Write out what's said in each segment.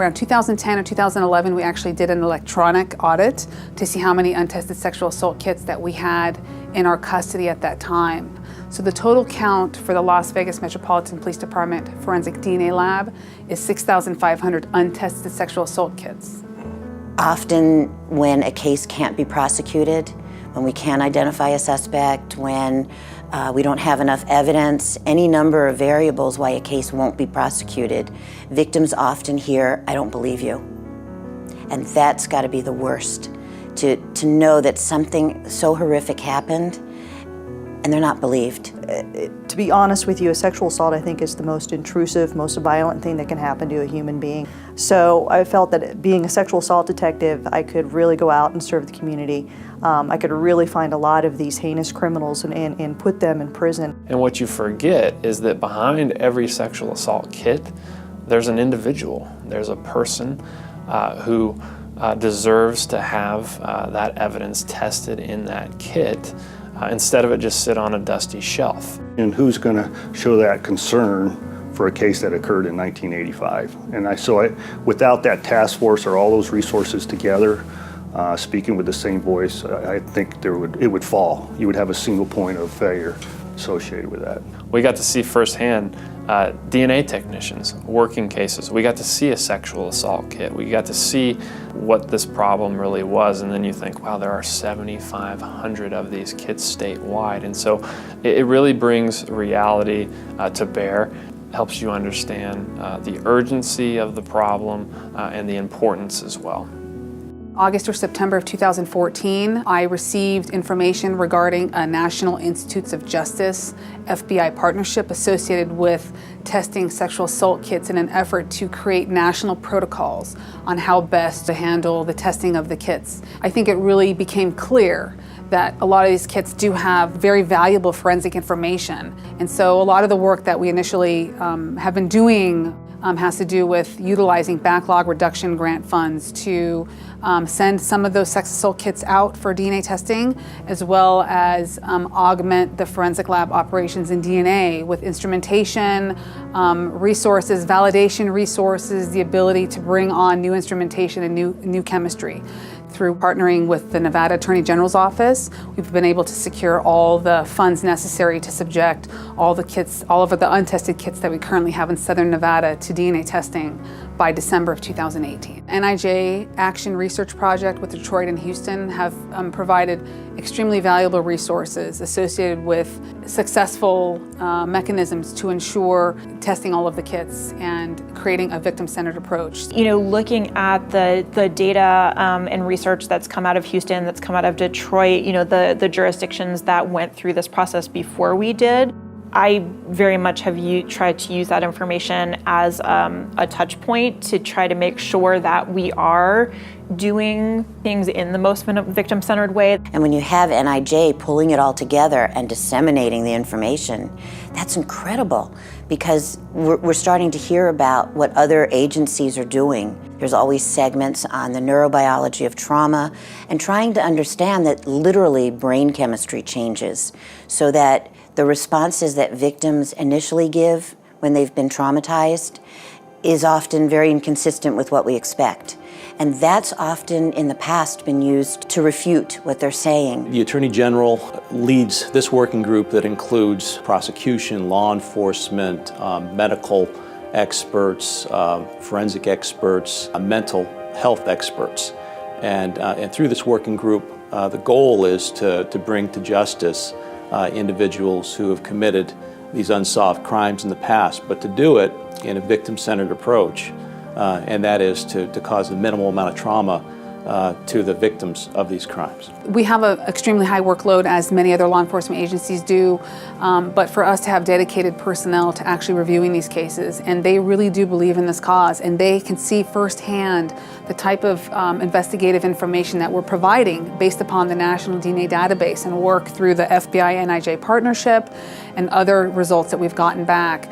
Around 2010 or 2011, we actually did an electronic audit to see how many untested sexual assault kits that we had in our custody at that time. So the total count for the Las Vegas Metropolitan Police Department Forensic DNA Lab is 6,500 untested sexual assault kits. Often when a case can't be prosecuted, when we can't identify a suspect, when we don't have enough evidence, any number of variables why a case won't be prosecuted, victims often hear, "I don't believe you." And that's got to be the worst, to know that something so horrific happened and they're not believed. To be honest with you, a sexual assault, I think, is the most intrusive, most violent thing that can happen to a human being. So I felt that being a sexual assault detective, I could really go out and serve the community. I could really find a lot of these heinous criminals and put them in prison. And what you forget is that behind every sexual assault kit, there's an individual. There's a person who deserves to have that evidence tested in that kit instead of it just sit on a dusty shelf. And who's going to show that concern for a case that occurred in 1985? And without that task force or all those resources together, speaking with the same voice, I think it would fall. You would have a single point of failure associated with that. We got to see firsthand DNA technicians working cases. We got to see a sexual assault kit. We got to see what this problem really was, and then you think, wow, there are 7,500 of these kits statewide. And so it really brings reality to bear, helps you understand the urgency of the problem and the importance as well. August or September of 2014, I received information regarding a National Institutes of Justice FBI partnership associated with testing sexual assault kits in an effort to create national protocols on how best to handle the testing of the kits. I think it really became clear that a lot of these kits do have very valuable forensic information. And so a lot of the work that we initially have been doing has to do with utilizing backlog reduction grant funds to send some of those sex assault kits out for DNA testing, as well as augment the forensic lab operations in DNA with instrumentation, resources, validation resources, the ability to bring on new instrumentation and new chemistry. Through partnering with the Nevada Attorney General's office, we've been able to secure all the funds necessary to subject all the kits, all of the untested kits that we currently have in Southern Nevada to DNA testing by December of 2018. NIJ Action Research Project with Detroit and Houston have provided extremely valuable resources associated with successful mechanisms to ensure testing all of the kits and creating a victim-centered approach. You know, looking at the data and research that's come out of Houston, that's come out of Detroit, you know, the jurisdictions that went through this process before we did, I very much have tried to use that information as a touch point to try to make sure that we are doing things in the most victim-centered way. And when you have NIJ pulling it all together and disseminating the information, that's incredible, because we're starting to hear about what other agencies are doing. There's always segments on the neurobiology of trauma and trying to understand that literally brain chemistry changes so that the responses that victims initially give when they've been traumatized is often very inconsistent with what we expect. And that's often in the past been used to refute what they're saying. The Attorney General leads this working group that includes prosecution, law enforcement, medical experts, forensic experts, mental health experts. And through this working group, the goal is to bring to justice individuals who have committed these unsolved crimes in the past, but to do it in a victim-centered approach, and that is to cause a minimal amount of trauma to the victims of these crimes. We have an extremely high workload, as many other law enforcement agencies do, but for us to have dedicated personnel to actually reviewing these cases, and they really do believe in this cause, and they can see firsthand the type of investigative information that we're providing based upon the National DNA Database and work through the FBI-NIJ partnership and other results that we've gotten back,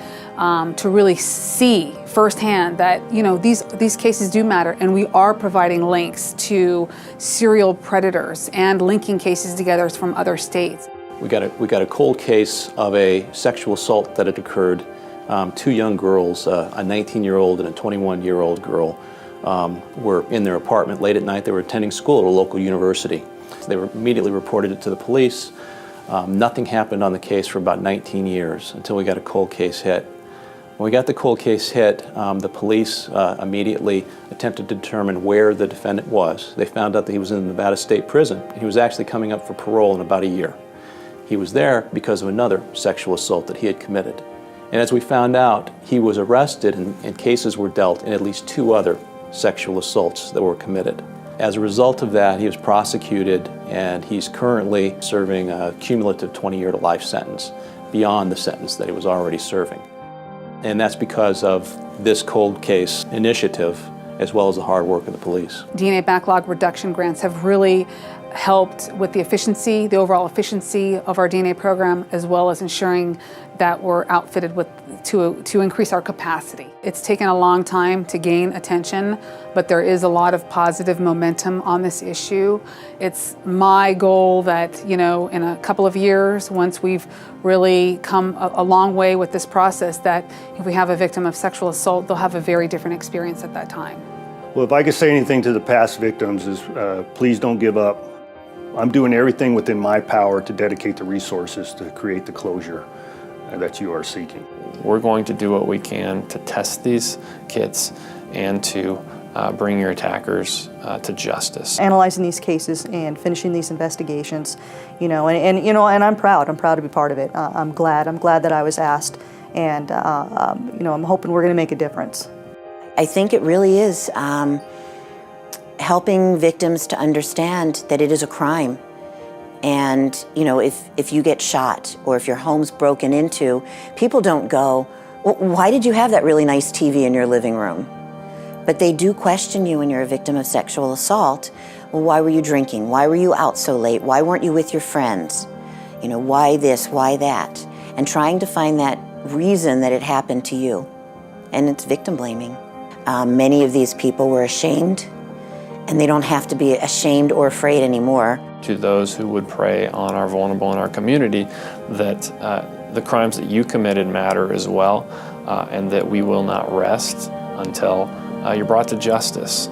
to really see firsthand that, you know, these cases do matter, and we are providing links to serial predators and linking cases together from other states. We got a cold case of a sexual assault that had occurred. Two young girls, a 19-year-old and a 21-year-old girl, were in their apartment late at night. They were attending school at a local university. They immediately reported it to the police. Nothing happened on the case for about 19 years until we got a cold case hit. When we got the cold case hit, the police immediately attempted to determine where the defendant was. They found out that he was in the Nevada State Prison. He was actually coming up for parole in about a year. He was there because of another sexual assault that he had committed. And as we found out, he was arrested and cases were dealt in at least 2 other sexual assaults that were committed. As a result of that, he was prosecuted and he's currently serving a cumulative 20-year to life sentence beyond the sentence that he was already serving. And that's because of this cold case initiative as well as the hard work of the police. DNA backlog reduction grants have really helped with the efficiency, the overall efficiency of our DNA program, as well as ensuring that we're outfitted with to increase our capacity. It's taken a long time to gain attention, but there is a lot of positive momentum on this issue. It's my goal that, in a couple of years, once we've really come a long way with this process, that if we have a victim of sexual assault, they'll have a very different experience at that time. Well, if I could say anything to the past victims is please don't give up. I'm doing everything within my power to dedicate the resources to create the closure that you are seeking. We're going to do what we can to test these kits and to bring your attackers to justice. Analyzing these cases and finishing these investigations, and I'm proud. I'm proud to be part of it. I'm glad that I was asked, and I'm hoping we're going to make a difference. I think it really is helping victims to understand that it is a crime. And, if you get shot or if your home's broken into, people don't go, well, why did you have that really nice TV in your living room? But they do question you when you're a victim of sexual assault. Well, why were you drinking? Why were you out so late? Why weren't you with your friends? Why this, why that? And trying to find that reason that it happened to you. And it's victim blaming. Many of these people were ashamed, and they don't have to be ashamed or afraid anymore. To those who would prey on our vulnerable in our community, that the crimes that you committed matter as well, and that we will not rest until you're brought to justice.